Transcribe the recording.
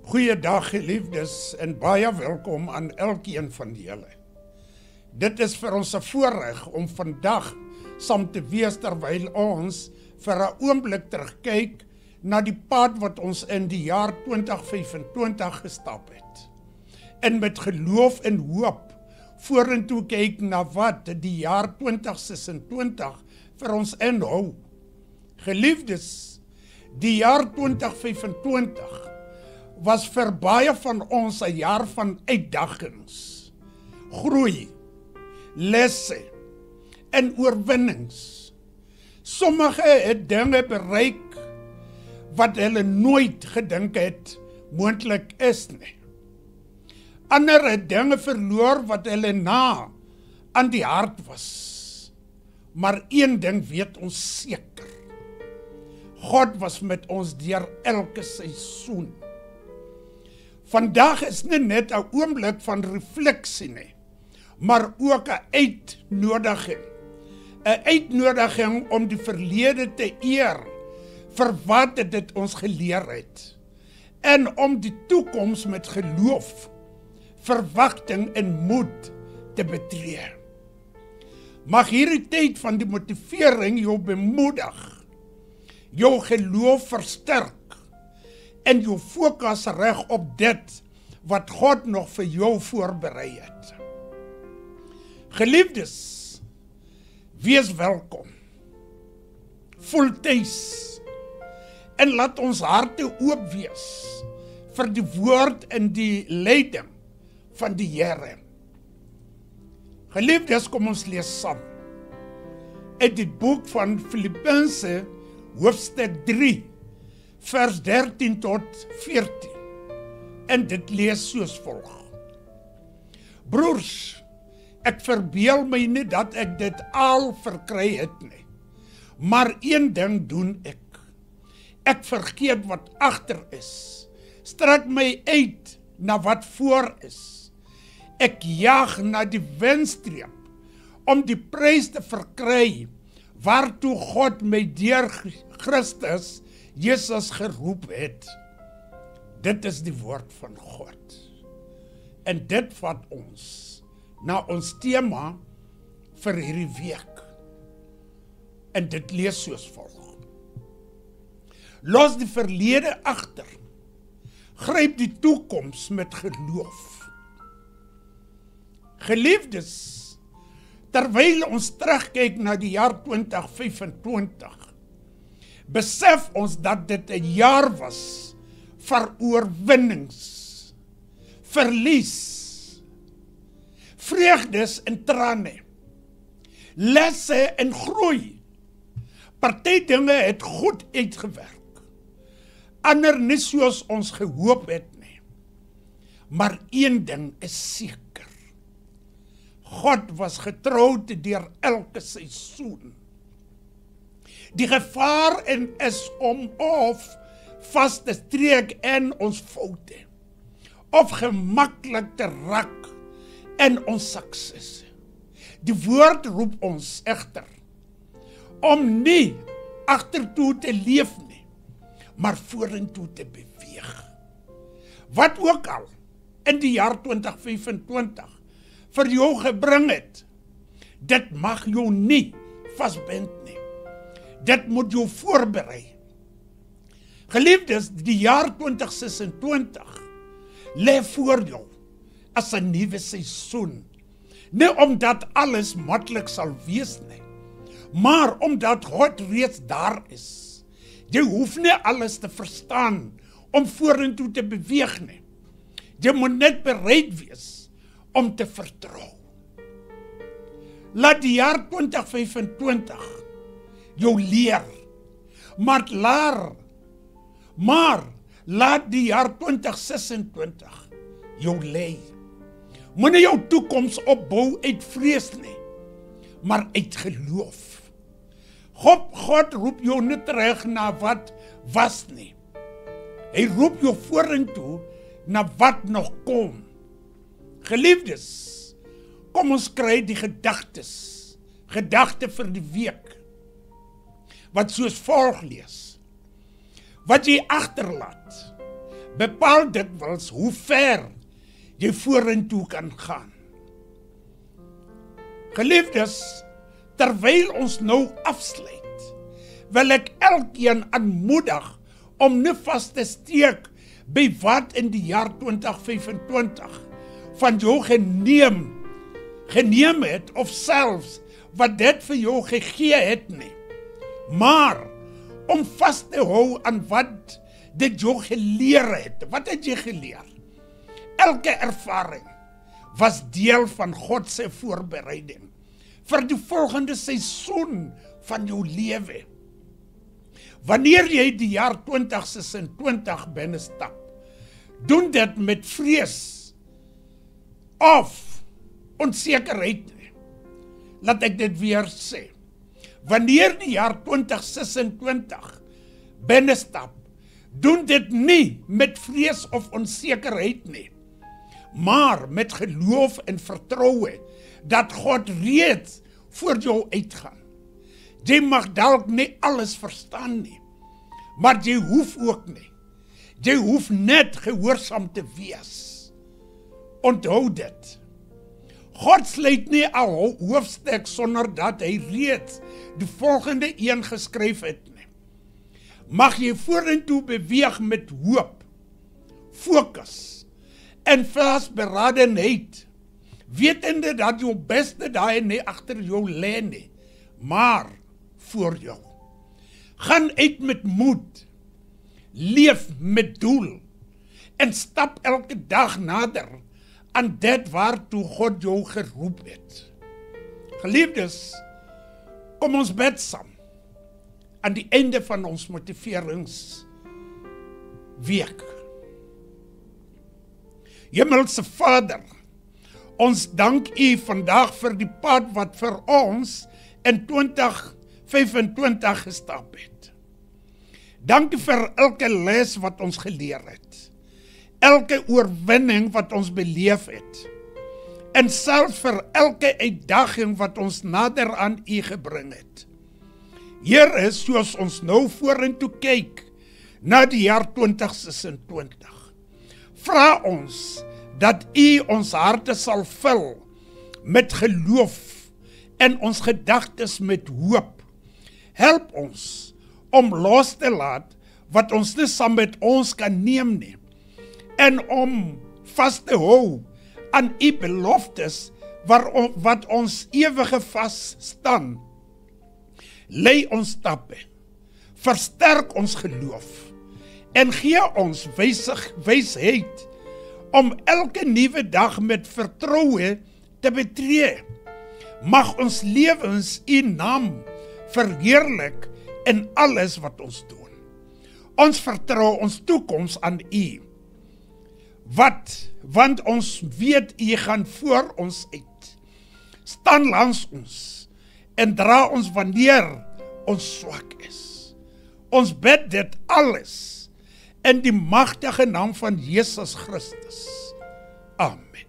Goeiedag geliefdes en baie welkom aan elkeen van julle. Dit is vir ons 'n voorreg om vandag saam te wees terwyl ons vir 'n oomblik terugkyk na die pad wat ons in die jaar 2025 gestap het. En met geloof en hoop vorentoe kyk na wat die jaar 2026 vir ons inhou. Geliefdes, die jaar 2025 was vir baie van ons 'n jaar van uitdagings, groei, lesse en oorwinnings. Sommige het dinge bereik wat hulle nooit gedink het moontlik is nie. Ander het dinge verloor wat hulle na aan die hart was. Maar een ding weet ons seker. God was met ons deur elke seisoen. Vandag is nie net 'n oomblik van refleksie nie, maar ook 'n uitnodiging. 'n Uitnodiging om die verlede te eer vir wat dit ons geleer het en om die toekoms met geloof, verwagting en moed te betree. Mag hierdie tyd van die motivering jou bemoedig, jou geloof versterk en jou fokus reg op dit wat God nog vir jou voorberei het. Geliefdes, wees welkom. Voel tuis en laat ons harte oop wees vir die woord en die leiding van die Here. Geliefdes, kom ons lees saam uit die boek van Filippense hoofstuk 3 vers 13 tot 14 en dit lees soos volg. Broers, ek verbeel my nie dat ek dit al verkry het nie, maar een ding doen ek. Ek vergeet wat agter is, strek my uit na wat voor is. Ek jaag na die wenstreep om die prys te verkry waartoe God my deur Christus Jesus geroep het. Dit is die woord van God. En dit vat ons na ons tema vir hierdie week. En dit lees soos volg. Los die verlede agter. Gryp die toekoms met geloof. Geliefdes, terwyl ons terugkyk na die jaar 2025, besef ons dat dit 'n jaar was vir oorwinnings, verlies, vreugdes en trane, lesse en groei. Party dinge het goed uitgewerk, ander nie soos ons gehoop het nie. Maar een ding is seker. God was getrou deur elke seisoen. Die gevaar is om of vas te streek in ons foute, of gemaklik te rak in ons suksesse. Die woord roep ons egter om nie agtertoe te leef nie, maar vorentoe te beweeg. Wat ook al in die jaar 2025 vir jou gebring het, dit mag jou nie vasbind nie. Dit moet jou voorberei. Geliefdes, die jaar 2026 lê voor jou as 'n nuwe seisoen. Nie omdat alles maklik sal wees nie, maar omdat God reeds daar is. Jy hoef nie alles te verstaan om vorentoe te beweeg nie. Jy moet net bereid wees om te vertrou. Laat die jaar 2025 jou leer, maar laat die jaar 2026 jou lei. Moenie jou toekoms opbou uit vrees nie, maar uit geloof. God roep jou nie terug na wat was nie. Hy roep jou vorentoe na wat nog kom. Geliefdes, kom ons kry die gedagte vir die week, wat soos volg lees. Wat jy agterlaat, bepaal dikwels hoe ver jy vorentoe kan gaan. Geliefdes, terwyl ons nou afsluit, wil ek elkeen aanmoedig om nie vas te steek by wat in die jaar 2025 van jou geneem het, of selfs wat dit vir jou gegee het nie, maar om vas te hou aan wat dit jou geleer het. Wat het jy geleer? Elke ervaring was deel van God se voorbereiding vir die volgende seisoen van jou lewe. Wanneer jy die jaar 2026 binnestap, doen dit met vrees of onsekerheid. Laat ek dit weer sê. Wanneer die jaar 2026 binnestap, doen dit nie met vrees of onsekerheid nie, maar met geloof en vertroue dat God reeds voor jou uitgaan. Jy mag dalk nie alles verstaan nie, maar jy hoef ook nie. Jy hoef net gehoorsaam te wees. Onthou dit. God sluit nie 'n hoofstuk sonder dat hy reeds die volgende een geskryf het nie. Mag jy vorentoe beweeg met hoop, fokus en vasberadenheid, wetende dat jou beste dae nie agter jou lê nie, maar voor jou. Gaan uit met moed, leef met doel en stap elke dag nader aan dit waartoe God jou geroep het. Geliefdes, kom ons bid saam aan die einde van ons motiveringsweek. Hemelse Vader, ons dank U vandag vir die pad wat vir ons in 2025 gestap het. Dankie vir elke les wat ons geleer het, elke oorwinning wat ons beleef het, en selfs vir elke uitdaging wat ons nader aan U gebring het. Here, soos ons nou vorentoe kyk na die jaar 2026, vra ons dat U ons harte sal vul met geloof en ons gedagtes met hoop. Help ons om los te laat wat ons nie saam met ons kan neem nie, en om vas te hou aan U beloftes wat ons ewige vas staan. Lei ons stappe, versterk ons geloof en gee ons wysheid om elke nuwe dag met vertroue te betree. Mag ons lewens U naam verheerlik in alles wat ons doen. Ons vertrou ons toekoms aan U. Want ons weet U gaan voor ons uit, staan langs ons en dra ons wanneer ons swak is. Ons bid dit alles in die magtige naam van Jesus Christus. Amen.